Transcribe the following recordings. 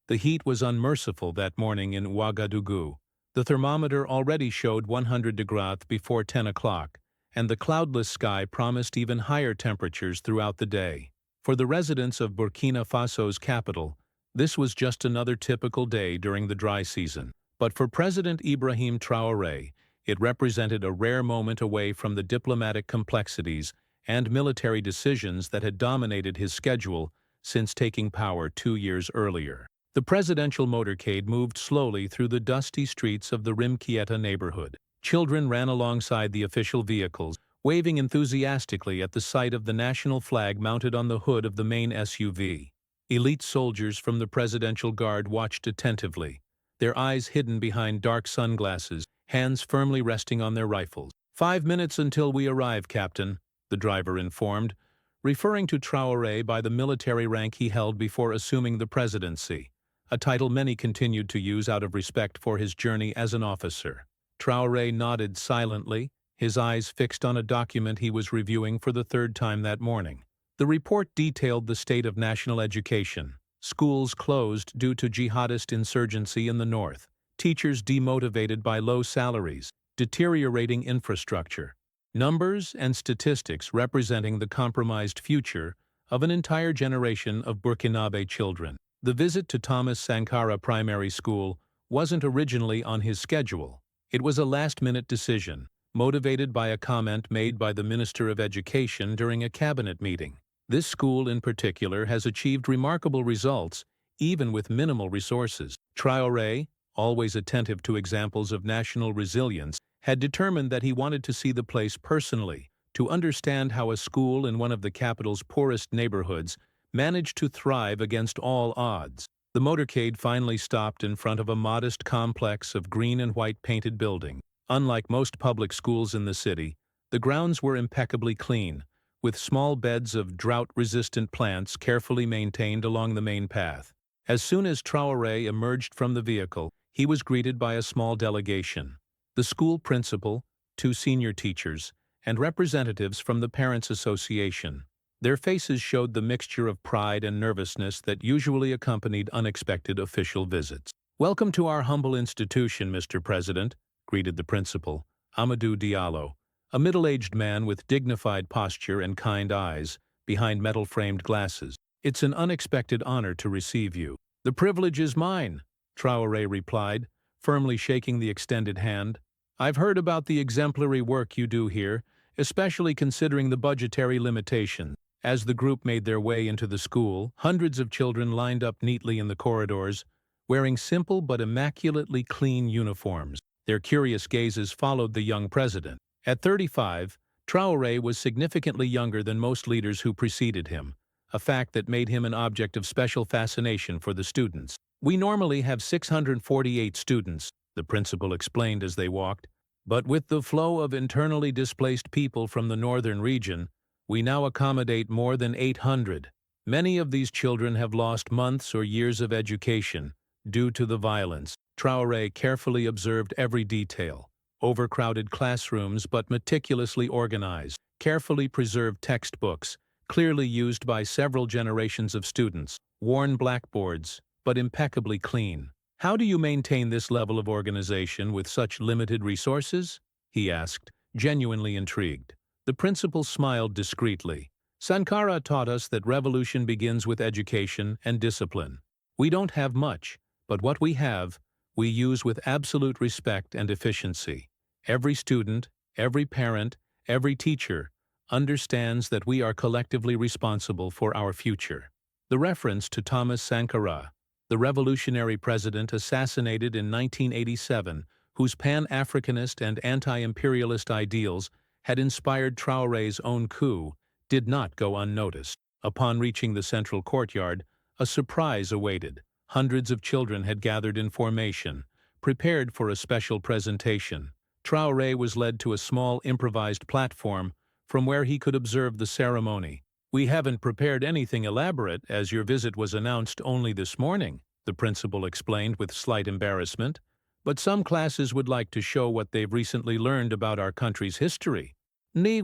The heat was unmerciful that morning in Ouagadougou. The thermometer already showed 100 degrees before 10 o'clock, and the cloudless sky promised even higher temperatures throughout the day. For the residents of Burkina Faso's capital, this was just another typical day during the dry season. But for President Ibrahim Traoré, it represented a rare moment away from the diplomatic complexities and military decisions that had dominated his schedule since taking power 2 years earlier. The presidential motorcade moved slowly through the dusty streets of the Rimkieta neighborhood. Children ran alongside the official vehicles, waving enthusiastically at the sight of the national flag mounted on the hood of the main SUV. Elite soldiers from the Presidential Guard watched attentively, their eyes hidden behind dark sunglasses, hands firmly resting on their rifles. 5 minutes until we arrive, Captain, the driver informed, referring to Traoré by the military rank he held before assuming the presidency, a title many continued to use out of respect for his journey as an officer. Traoré nodded silently, his eyes fixed on a document he was reviewing for the third time that morning. The report detailed the state of national education. Schools closed due to jihadist insurgency in the north, teachers demotivated by low salaries, deteriorating infrastructure. Numbers and statistics representing the compromised future of an entire generation of Burkinabe children. The visit to Thomas Sankara Primary School wasn't originally on his schedule. It was a last-minute decision, motivated by a comment made by the Minister of Education during a cabinet meeting. This school in particular has achieved remarkable results, even with minimal resources. Traoré, always attentive to examples of national resilience, had determined that he wanted to see the place personally, to understand how a school in one of the capital's poorest neighborhoods managed to thrive against all odds. The motorcade finally stopped in front of a modest complex of green and white painted buildings. Unlike most public schools in the city, the grounds were impeccably clean, with small beds of drought-resistant plants carefully maintained along the main path. As soon as Traoré emerged from the vehicle, he was greeted by a small delegation. The school principal, 2 senior teachers, and representatives from the Parents' Association. Their faces showed the mixture of pride and nervousness that usually accompanied unexpected official visits. "Welcome to our humble institution, Mr. President," greeted the principal, Amadou Diallo, a middle-aged man with dignified posture and kind eyes behind metal-framed glasses. "It's an unexpected honor to receive you." "The privilege is mine," Traoré replied, firmly shaking the extended hand. "I've heard about the exemplary work you do here, especially considering the budgetary limitations." As the group made their way into the school, hundreds of children lined up neatly in the corridors, wearing simple but immaculately clean uniforms. Their curious gazes followed the young president. At 35, Traoré was significantly younger than most leaders who preceded him, a fact that made him an object of special fascination for the students. "We normally have 648 students," the principal explained as they walked, "but with the flow of internally displaced people from the northern region, we now accommodate more than 800. Many of these children have lost months or years of education due to the violence." Traoré carefully observed every detail. Overcrowded classrooms but meticulously organized, carefully preserved textbooks, clearly used by several generations of students, worn blackboards, but impeccably clean. "How do you maintain this level of organization with such limited resources?" he asked, genuinely intrigued. The principal smiled discreetly. "Sankara taught us that revolution begins with education and discipline. We don't have much, but what we have, we use with absolute respect and efficiency. Every student, every parent, every teacher understands that we are collectively responsible for our future." The reference to Thomas Sankara, the revolutionary president assassinated in 1987, whose Pan-Africanist and anti-imperialist ideals had inspired Traoré's own coup, did not go unnoticed. Upon reaching the central courtyard, a surprise awaited. Hundreds of children had gathered in formation, prepared for a special presentation. Traoré was led to a small improvised platform from where he could observe the ceremony. "We haven't prepared anything elaborate as your visit was announced only this morning," the principal explained with slight embarrassment, "but some classes would like to show what they've recently learned about our country's history." "Ni.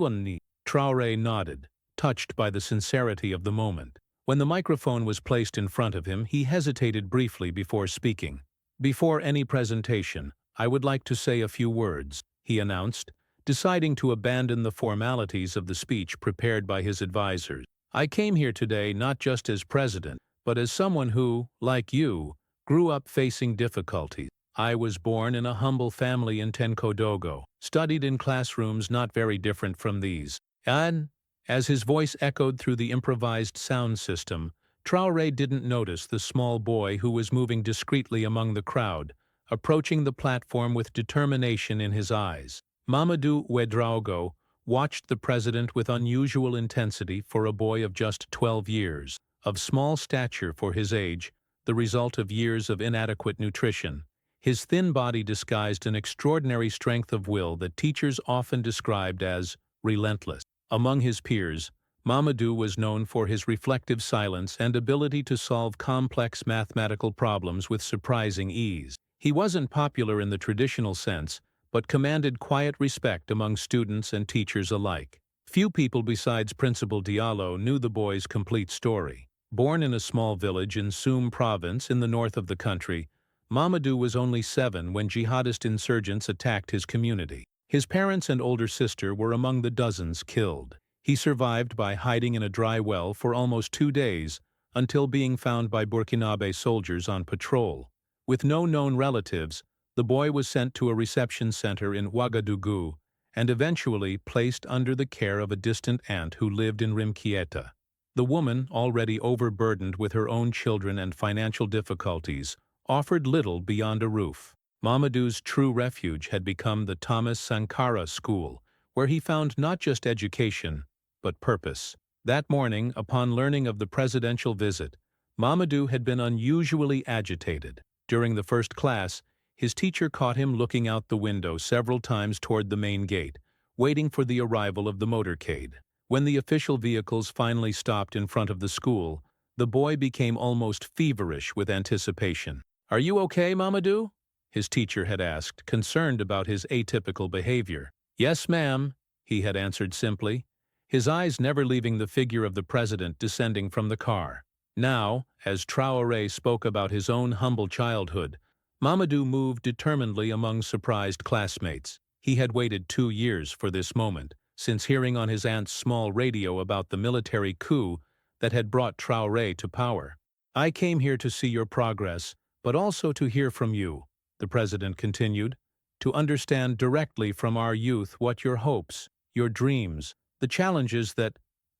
Traoré nodded, touched by the sincerity of the moment. When the microphone was placed in front of him, he hesitated briefly before speaking. "Before any presentation, I would like to say a few words," he announced, deciding to abandon the formalities of the speech prepared by his advisors. "I came here today not just as president, but as someone who, like you, grew up facing difficulties. I was born in a humble family in Tenkodogo, studied in classrooms not very different from these. And, as his voice echoed through the improvised sound system, Traoré didn't notice the small boy who was moving discreetly among the crowd, approaching the platform with determination in his eyes. Mamadou Ouedraogo watched the president with unusual intensity for a boy of just 12 years, of small stature for his age, the result of years of inadequate nutrition. His thin body disguised an extraordinary strength of will that teachers often described as relentless. Among his peers, Mamadou was known for his reflective silence and ability to solve complex mathematical problems with surprising ease. He wasn't popular in the traditional sense, but commanded quiet respect among students and teachers alike. Few people besides Principal Diallo knew the boy's complete story. Born in a small village in Soum province in the north of the country, Mamadou was only 7 when jihadist insurgents attacked his community. His parents and older sister were among the dozens killed. He survived by hiding in a dry well for almost 2 days until being found by Burkinabe soldiers on patrol. With no known relatives, the boy was sent to a reception center in Ouagadougou and eventually placed under the care of a distant aunt who lived in Rimkieta. The woman, already overburdened with her own children and financial difficulties, offered little beyond a roof. Mamadou's true refuge had become the Thomas Sankara School, where he found not just education, but purpose. That morning, upon learning of the presidential visit, Mamadou had been unusually agitated. During the first class, his teacher caught him looking out the window several times toward the main gate, waiting for the arrival of the motorcade. When the official vehicles finally stopped in front of the school, the boy became almost feverish with anticipation. "Are you okay, Mamadou?" his teacher had asked, concerned about his atypical behavior. "Yes, ma'am," he had answered simply, his eyes never leaving the figure of the president descending from the car. Now, as Traoré spoke about his own humble childhood, Mamadou moved determinedly among surprised classmates. He had waited 2 years for this moment, since hearing on his aunt's small radio about the military coup that had brought Traoré to power. "I came here to see your progress, but also to hear from you," the president continued, "to understand directly from our youth what your hopes, your dreams, the challenges that—"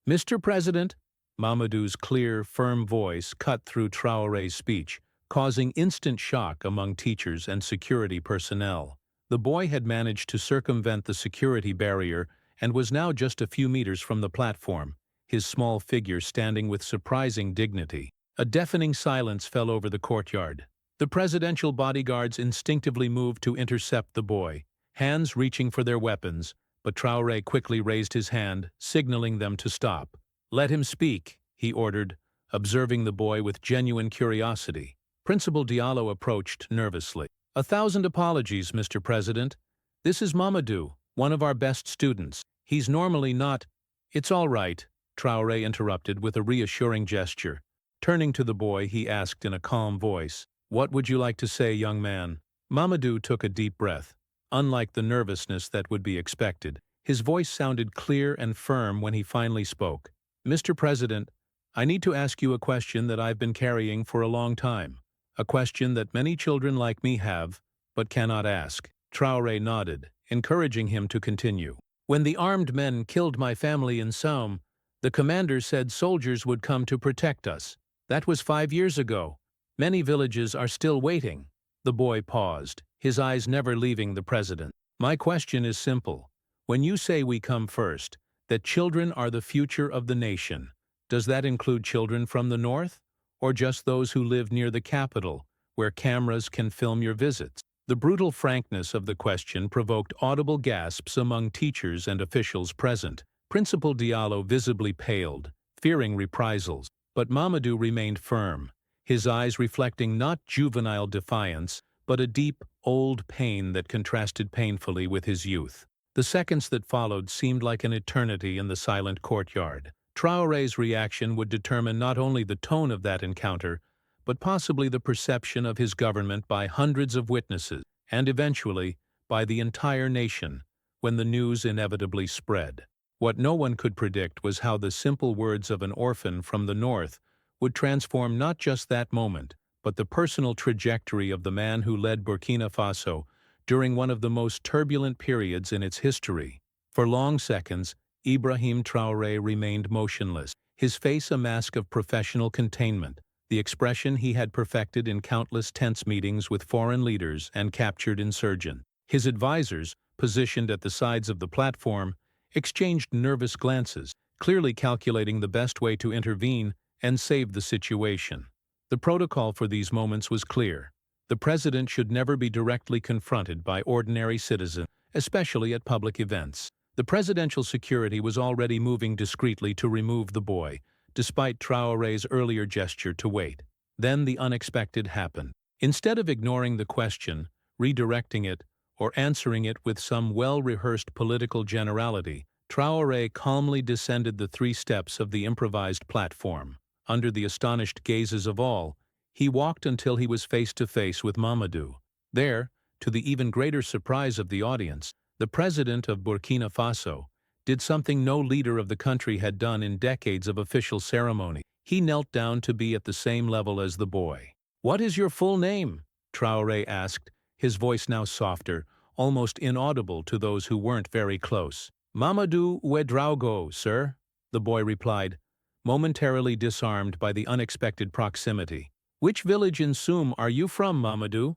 "Mr. President," Mamadou's clear, firm voice cut through Traoré's speech, causing instant shock among teachers and security personnel. The boy had managed to circumvent the security barrier and was now just a few meters from the platform, his small figure standing with surprising dignity. A deafening silence fell over the courtyard. The presidential bodyguards instinctively moved to intercept the boy, hands reaching for their weapons, but Traoré quickly raised his hand, signaling them to stop. "Let him speak," he ordered, observing the boy with genuine curiosity. Principal Diallo approached nervously. "1,000 apologies, Mr. President. This is Mamadou, one of our best students. He's normally not—" "It's all right," Traoré interrupted with a reassuring gesture. Turning to the boy, he asked in a calm voice, "What would you like to say, young man?" Mamadou took a deep breath. Unlike the nervousness that would be expected, his voice sounded clear and firm when he finally spoke. "Mr. President, I need to ask you a question that I've been carrying for a long time. A question that many children like me have, but cannot ask." Traoré nodded, encouraging him to continue. "When the armed men killed my family in Soum, the commander said soldiers would come to protect us. That was 5 years ago. Many villages are still waiting." The boy paused, his eyes never leaving the president. "My question is simple. When you say we come first, that children are the future of the nation, does that include children from the north? Or just those who live near the capital, where cameras can film your visits?" The brutal frankness of the question provoked audible gasps among teachers and officials present. Principal Diallo visibly paled, fearing reprisals, but Mamadou remained firm, his eyes reflecting not juvenile defiance, but a deep, old pain that contrasted painfully with his youth. The seconds that followed seemed like an eternity in the silent courtyard. Traoré's reaction would determine not only the tone of that encounter, but possibly the perception of his government by hundreds of witnesses, and eventually, by the entire nation, when the news inevitably spread. What no one could predict was how the simple words of an orphan from the north would transform not just that moment, but the personal trajectory of the man who led Burkina Faso during one of the most turbulent periods in its history. For long seconds, Ibrahim Traoré remained motionless, his face a mask of professional containment, the expression he had perfected in countless tense meetings with foreign leaders and captured insurgents. His advisors, positioned at the sides of the platform, exchanged nervous glances, clearly calculating the best way to intervene and save the situation. The protocol for these moments was clear. The president should never be directly confronted by ordinary citizens, especially at public events. The presidential security was already moving discreetly to remove the boy, despite Traoré's earlier gesture to wait. Then the unexpected happened. Instead of ignoring the question, redirecting it, or answering it with some well-rehearsed political generality, Traoré calmly descended the 3 steps of the improvised platform. Under the astonished gazes of all, he walked until he was face to face with Mamadou. There, to the even greater surprise of the audience, the president of Burkina Faso did something no leader of the country had done in decades of official ceremony. He knelt down to be at the same level as the boy. "What is your full name?" Traoré asked, his voice now softer, almost inaudible to those who weren't very close. "Mamadou Ouedraogo, sir," the boy replied, momentarily disarmed by the unexpected proximity. "Which village in Soum are you from, Mamadou?"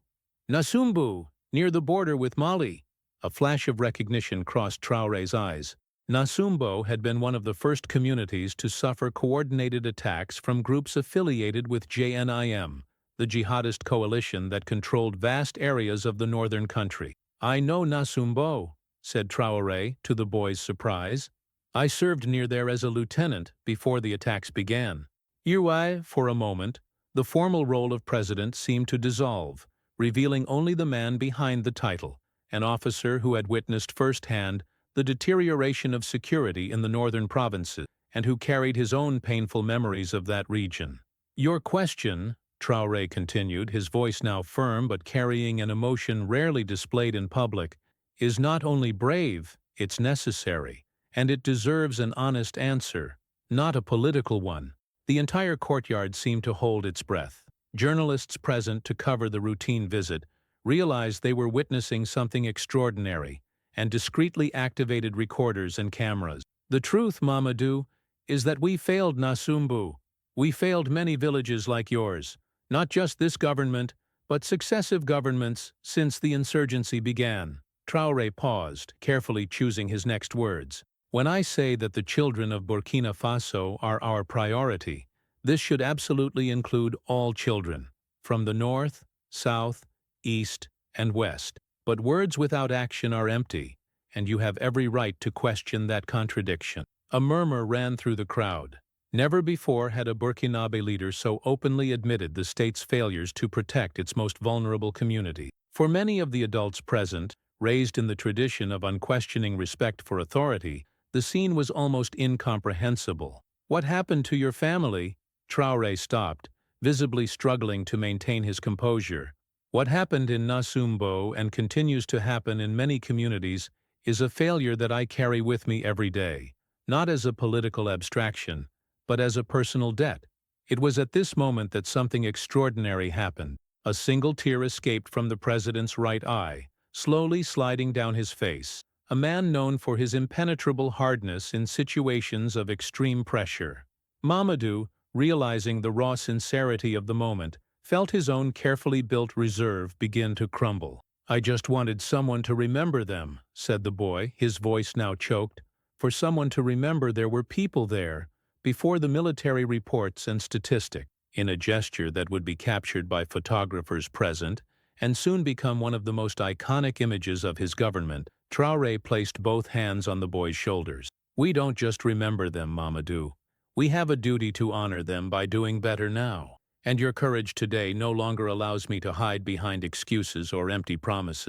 "Nasumbu, near the border with Mali." A flash of recognition crossed Traoré's eyes. Nasumbo had been one of the first communities to suffer coordinated attacks from groups affiliated with JNIM, the jihadist coalition that controlled vast areas of the northern country. "I know Nasumbo," said Traoré, to the boy's surprise. "I served near there as a lieutenant before the attacks began." For a moment, the formal role of president seemed to dissolve, revealing only the man behind the title, an officer who had witnessed firsthand the deterioration of security in the northern provinces, and who carried his own painful memories of that region. "Your question," Traoré continued, his voice now firm but carrying an emotion rarely displayed in public, "is not only brave, it's necessary, and it deserves an honest answer, not a political one." The entire courtyard seemed to hold its breath. Journalists present to cover the routine visit realized they were witnessing something extraordinary, and discreetly activated recorders and cameras. "The truth, Mamadou, is that we failed Nasumbu. We failed many villages like yours, not just this government, but successive governments since the insurgency began." Traoré paused, carefully choosing his next words. "When I say that the children of Burkina Faso are our priority, this should absolutely include all children, from the north, south, east, and west. But words without action are empty, and you have every right to question that contradiction." A murmur ran through the crowd. Never before had a Burkinabe leader so openly admitted the state's failures to protect its most vulnerable community. For many of the adults present, raised in the tradition of unquestioning respect for authority, the scene was almost incomprehensible. "What happened to your family?" Traoré stopped, visibly struggling to maintain his composure. "What happened in Nasumbo and continues to happen in many communities is a failure that I carry with me every day, not as a political abstraction, but as a personal debt." It was at this moment that something extraordinary happened. A single tear escaped from the president's right eye, slowly sliding down his face. A man known for his impenetrable hardness in situations of extreme pressure. Mamadou, realizing the raw sincerity of the moment, felt his own carefully built reserve begin to crumble. "I just wanted someone to remember them," said the boy, his voice now choked. "For someone to remember there were people there, before the military reports and statistics." In a gesture that would be captured by photographers present, and soon become one of the most iconic images of his government, Traoré placed both hands on the boy's shoulders. "We don't just remember them, Mamadou. We have a duty to honor them by doing better now. And your courage today no longer allows me to hide behind excuses or empty promises."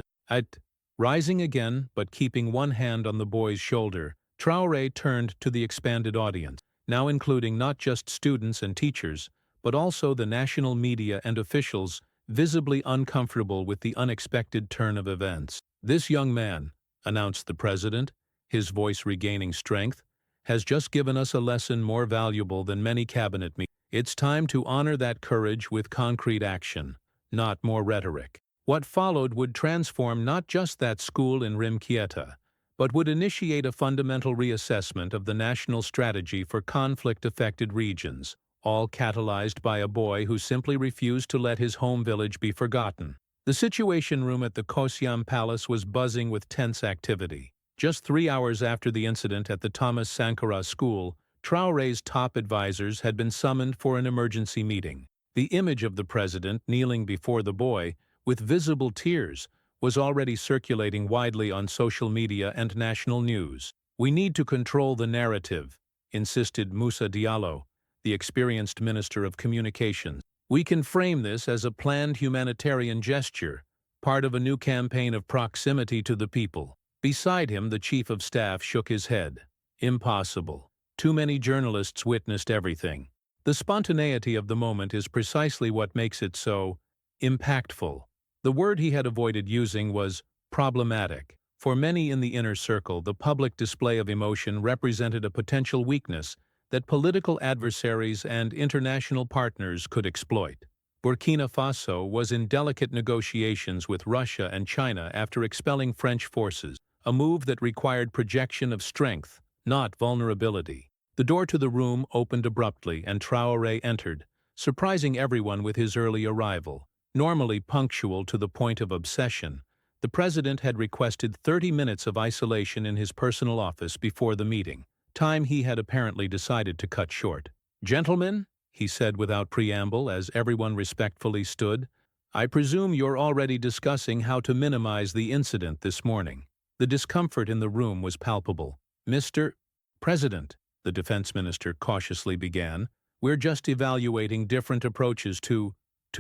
Rising again, but keeping one hand on the boy's shoulder, Traoré turned to the expanded audience. now including not just students and teachers, but also the national media and officials visibly uncomfortable with the unexpected turn of events. "This young man," announced the president, his voice regaining strength, "has just given us a lesson more valuable than many cabinet meetings. It's time to honor that courage with concrete action, not more rhetoric." What followed would transform not just that school in Rimkieta, but would initiate a fundamental reassessment of the national strategy for conflict-affected regions, all catalyzed by a boy who simply refused to let his home village be forgotten. The Situation Room at the Kosyam Palace was buzzing with tense activity. Just 3 hours after the incident at the Thomas Sankara School, Traoré's top advisors had been summoned for an emergency meeting. The image of the president kneeling before the boy, with visible tears, was already circulating widely on social media and national news. "We need to control the narrative," insisted Moussa Diallo, the experienced Minister of Communications. "We can frame this as a planned humanitarian gesture, part of a new campaign of proximity to the people." Beside him, the Chief of Staff shook his head. "Impossible. Too many journalists witnessed everything." The spontaneity of the moment is precisely what makes it so impactful. The word he had avoided using was problematic. For many in the inner circle, the public display of emotion represented a potential weakness that political adversaries and international partners could exploit. Burkina Faso was in delicate negotiations with Russia and China after expelling French forces, a move that required projection of strength, not vulnerability. The door to the room opened abruptly and Traoré entered, surprising everyone with his early arrival. Normally punctual to the point of obsession, the president had requested 30 minutes of isolation in his personal office before the meeting, time he had apparently decided to cut short. "Gentlemen," he said without preamble as everyone respectfully stood, "I presume you're already discussing how to minimize the incident this morning." The discomfort in the room was palpable. "Mr. President," the defense minister cautiously began, "we're just evaluating different approaches to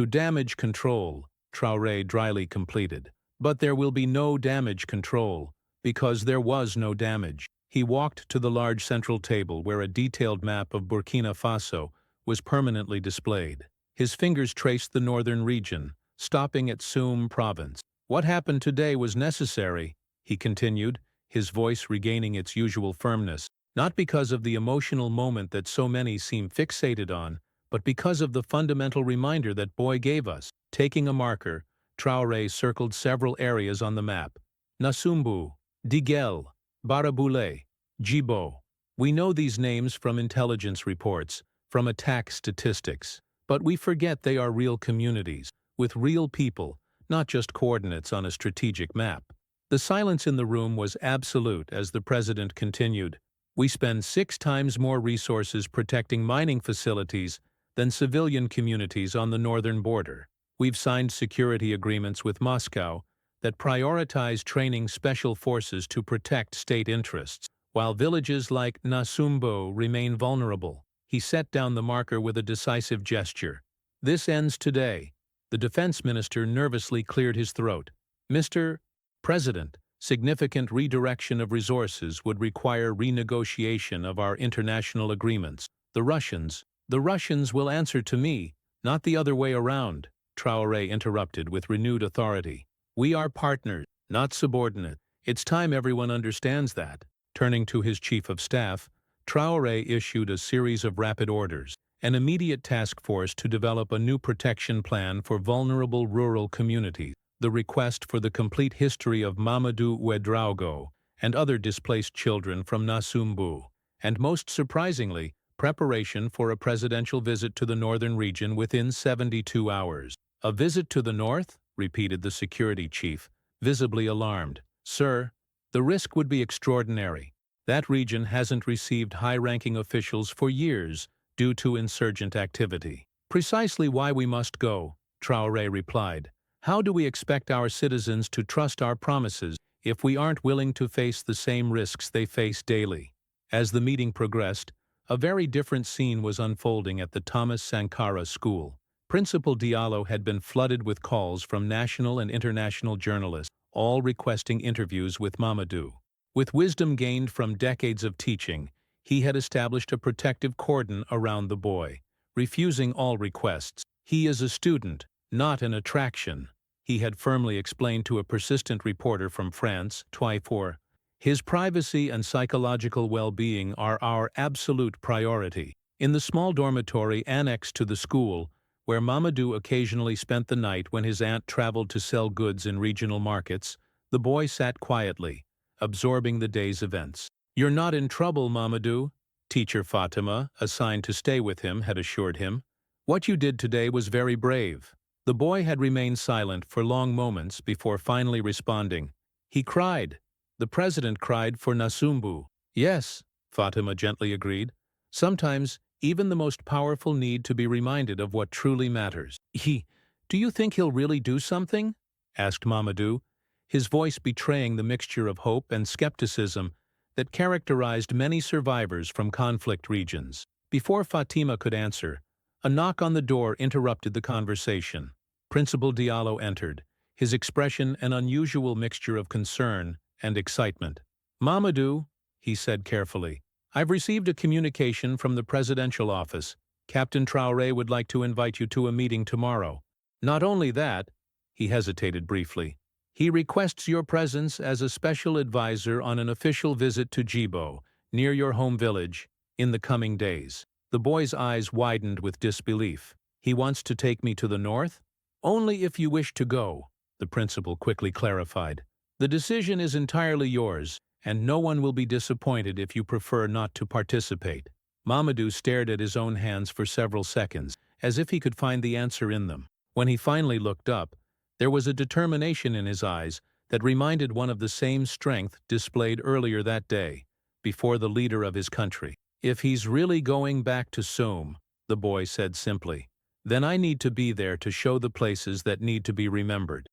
damage control," Traoré dryly completed. "But there will be no damage control, because there was no damage." He walked to the large central table where a detailed map of Burkina Faso was permanently displayed. His fingers traced the northern region, stopping at Soum province. "What happened today was necessary," he continued, his voice regaining its usual firmness, "not because of the emotional moment that so many seem fixated on, but because of the fundamental reminder that boy gave us." Taking a marker, Traoré circled several areas on the map. Nasumbu, Digel, Baraboulé, Djibo. "We know these names from intelligence reports, from attack statistics, but we forget they are real communities, with real people, not just coordinates on a strategic map." The silence in the room was absolute as the president continued. "We spend 6 times more resources protecting mining facilities than civilian communities on the northern border. We've signed security agreements with Moscow that prioritize training special forces to protect state interests, while villages like Nasumbo remain vulnerable." He set down the marker with a decisive gesture. "This ends today." The defense minister nervously cleared his throat. "Mr. President, significant redirection of resources would require renegotiation of our international agreements. The Russians will answer to me, not the other way around," Traoré interrupted with renewed authority. "We are partners, not subordinates. It's time everyone understands that." Turning to his chief of staff, Traoré issued a series of rapid orders, an immediate task force to develop a new protection plan for vulnerable rural communities, the request for the complete history of Mamadou Ouedraogo and other displaced children from Nasumbu, and most surprisingly, preparation for a presidential visit to the northern region within 72 hours. "A visit to the north?" repeated the security chief, visibly alarmed. "Sir, the risk would be extraordinary. That region hasn't received high-ranking officials for years due to insurgent activity." "Precisely why we must go," Traoré replied. "How do we expect our citizens to trust our promises if we aren't willing to face the same risks they face daily?" As the meeting progressed, a very different scene was unfolding at the Thomas Sankara School. Principal Diallo had been flooded with calls from national and international journalists, all requesting interviews with Mamadou. With wisdom gained from decades of teaching, He had established a protective cordon around the boy, refusing all requests. "He is a student, not an attraction," he had firmly explained to a persistent reporter from France, Traoré. "His privacy and psychological well-being are our absolute priority." In the small dormitory annexed to the school, where Mamadou occasionally spent the night when his aunt traveled to sell goods in regional markets, the boy sat quietly, absorbing the day's events. "You're not in trouble, Mamadou," teacher Fatima, assigned to stay with him, had assured him. "What you did today was very brave." The boy had remained silent for long moments before finally responding. "He cried. The president cried for Nasumbu." "Yes," Fatima gently agreed. "Sometimes even the most powerful need to be reminded of what truly matters." Do you think he'll really do something?" asked Mamadou, his voice betraying the mixture of hope and skepticism that characterized many survivors from conflict regions. Before Fatima could answer, a knock on the door interrupted the conversation. Principal Diallo entered, his expression an unusual mixture of concern and excitement. "Mamadou," he said carefully, "I've received a communication from the presidential office. Captain Traoré would like to invite you to a meeting tomorrow. Not only that," he hesitated briefly, "he requests your presence as a special advisor on an official visit to Djibo, near your home village, in the coming days." The boy's eyes widened with disbelief. "He wants to take me to the north?" "Only if you wish to go," the principal quickly clarified. "The decision is entirely yours, and no one will be disappointed if you prefer not to participate." Mamadou stared at his own hands for several seconds, as if he could find the answer in them. When he finally looked up, there was a determination in his eyes that reminded one of the same strength displayed earlier that day, before the leader of his country. "If he's really going back to Somme," the boy said simply, "then I need to be there to show the places that need to be remembered."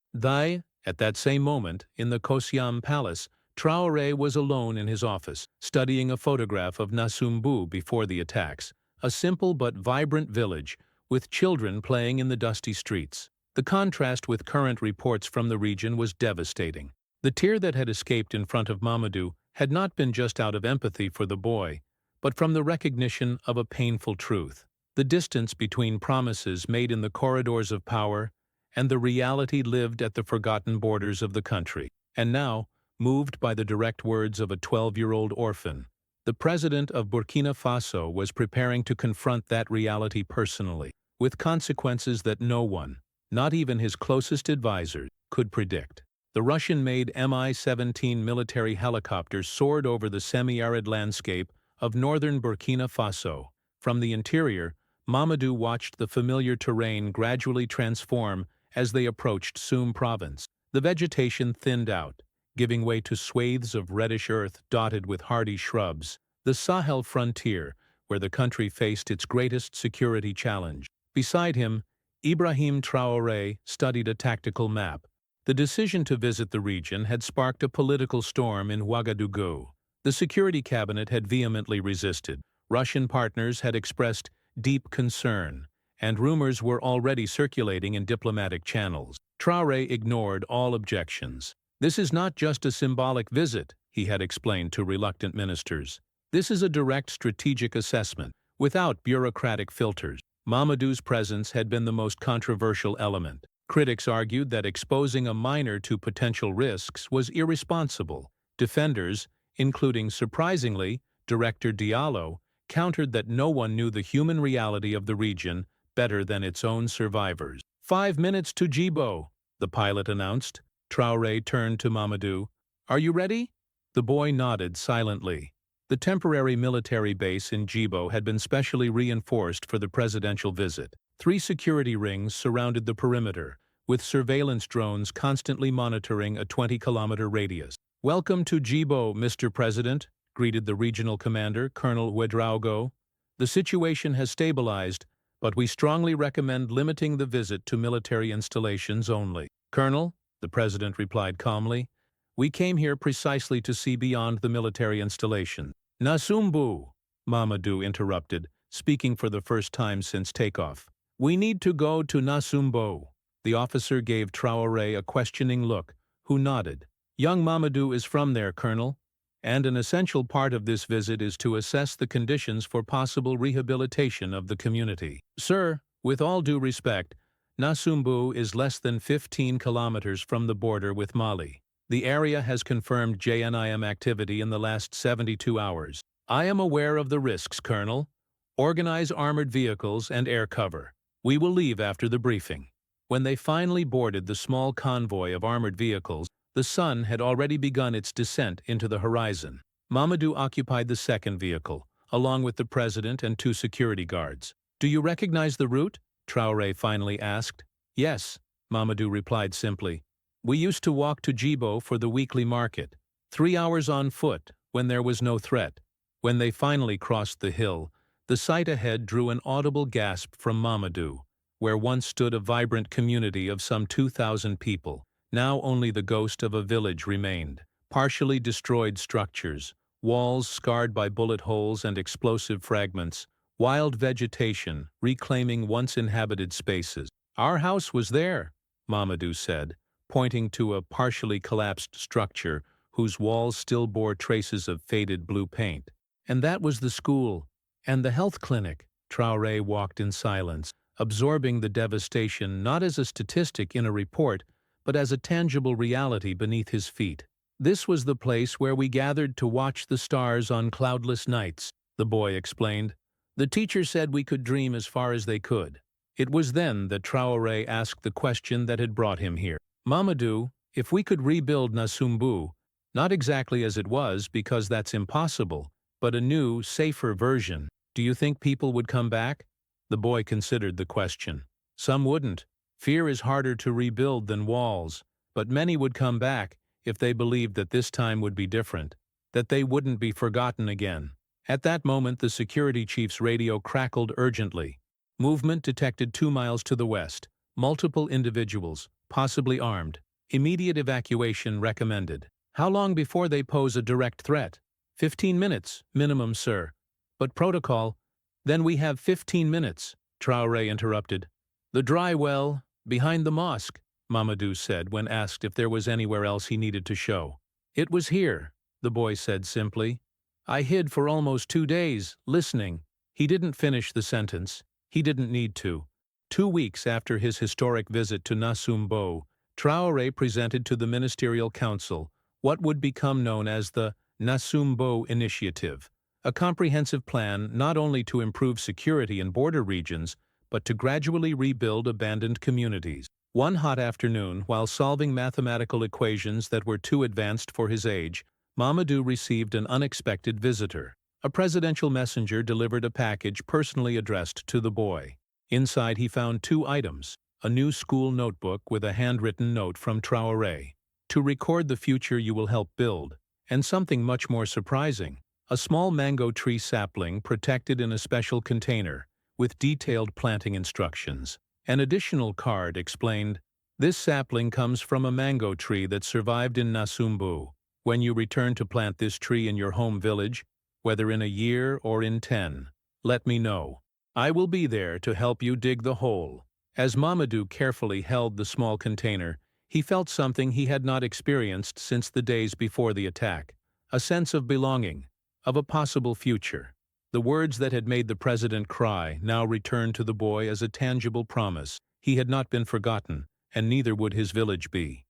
At that same moment, in the Kosiam Palace, Traoré was alone in his office, studying a photograph of Nasumbu before the attacks, a simple but vibrant village, with children playing in the dusty streets. The contrast with current reports from the region was devastating. The tear that had escaped in front of Mamadou had not been just out of empathy for the boy, but from the recognition of a painful truth. The distance between promises made in the corridors of power and the reality lived at the forgotten borders of the country. And now, moved by the direct words of a 12-year-old orphan, the president of Burkina Faso was preparing to confront that reality personally, with consequences that no one, not even his closest advisors, could predict. The Russian-made Mi-17 military helicopter soared over the semi-arid landscape of northern Burkina Faso. From the interior, Mamadou watched the familiar terrain gradually transform as they approached Soum province. The vegetation thinned out, giving way to swathes of reddish earth dotted with hardy shrubs, the Sahel frontier, where the country faced its greatest security challenge. Beside him, Ibrahim Traoré studied a tactical map. The decision to visit the region had sparked a political storm in Ouagadougou. The Security Cabinet had vehemently resisted. Russian partners had expressed deep concern, and rumors were already circulating in diplomatic channels. Traoré ignored all objections. "This is not just a symbolic visit," he had explained to reluctant ministers. "This is a direct strategic assessment, without bureaucratic filters." Mamadou's presence had been the most controversial element. Critics argued that exposing a minor to potential risks was irresponsible. Defenders, including, surprisingly, Director Diallo, countered that no one knew the human reality of the region better than its own survivors. 5 minutes to Djibo," the pilot announced. Traoré turned to Mamadou. "Are you ready?" The boy nodded silently. The temporary military base in Djibo had been specially reinforced for the presidential visit. 3 security rings surrounded the perimeter, with surveillance drones constantly monitoring a 20-kilometer radius. "Welcome to Djibo, Mr. President," greeted the regional commander, Colonel Ouedraogo. "The situation has stabilized, but we strongly recommend limiting the visit to military installations only." "Colonel," the president replied calmly, "we came here precisely to see beyond the military installation." "Nasumbu," Mamadou interrupted, speaking for the first time since takeoff. "We need to go to Nasumbu." The officer gave Traoré a questioning look, who nodded. "Young Mamadou is from there, Colonel, And an essential part of this visit is to assess the conditions for possible rehabilitation of the community. Sir, with all due respect, Nasumbu is less than 15 kilometers from the border with Mali. The area has confirmed JNIM activity in the last 72 hours. I am aware of the risks, Colonel. Organize armored vehicles and air cover. We will leave after the briefing. When they finally boarded the small convoy of armored vehicles, the sun had already begun its descent into the horizon. Mamadou occupied the second vehicle, along with the president and 2 security guards. Do you recognize the route? Traoré finally asked. Yes, Mamadou replied simply. We used to walk to Djibo for the weekly market, 3 hours on foot, when there was no threat. When they finally crossed the hill, the sight ahead drew an audible gasp from Mamadou, where once stood a vibrant community of some 2,000 people. Now only the ghost of a village remained. Partially destroyed structures, walls scarred by bullet holes and explosive fragments, wild vegetation reclaiming once inhabited spaces. Our house was there, Mamadou said, pointing to a partially collapsed structure whose walls still bore traces of faded blue paint. And that was the school. And the health clinic. Traoré walked in silence, absorbing the devastation not as a statistic in a report, but as a tangible reality beneath his feet. This was the place where we gathered to watch the stars on cloudless nights, the boy explained. The teacher said we could dream as far as they could. It was then that Traoré asked the question that had brought him here. Mamadou, if we could rebuild Nasumbu, not exactly as it was because that's impossible, but a new, safer version, do you think people would come back? The boy considered the question. Some wouldn't. Fear is harder to rebuild than walls, but many would come back if they believed that this time would be different, that they wouldn't be forgotten again. At that moment the security chief's radio crackled urgently. Movement detected 2 miles to the west. Multiple individuals, possibly armed. Immediate evacuation recommended. How long before they pose a direct threat? 15 minutes, minimum, sir. But protocol? Then we have 15 minutes, Traoré interrupted. The dry well, behind the mosque, Mamadou said when asked if there was anywhere else he needed to show. It was here, the boy said simply. I hid for almost 2 days, listening. He didn't finish the sentence. He didn't need to. 2 weeks after his historic visit to Nasumbu, Traoré presented to the Ministerial Council what would become known as the Nasumbu Initiative, a comprehensive plan not only to improve security in border regions, but to gradually rebuild abandoned communities. One hot afternoon, while solving mathematical equations that were too advanced for his age, Mamadou received an unexpected visitor. A presidential messenger delivered a package personally addressed to the boy. Inside he found 2 items, a new school notebook with a handwritten note from Traoré, to record the future you will help build, and something much more surprising, a small mango tree sapling protected in a special container, with detailed planting instructions. An additional card explained, "This sapling comes from a mango tree that survived in Nasumbu. When you return to plant this tree in your home village, whether in a year or in 10, let me know. I will be there to help you dig the hole." As Mamadou carefully held the small container, he felt something he had not experienced since the days before the attack, a sense of belonging, of a possible future. The words that had made the president cry now returned to the boy as a tangible promise. He had not been forgotten, and neither would his village be.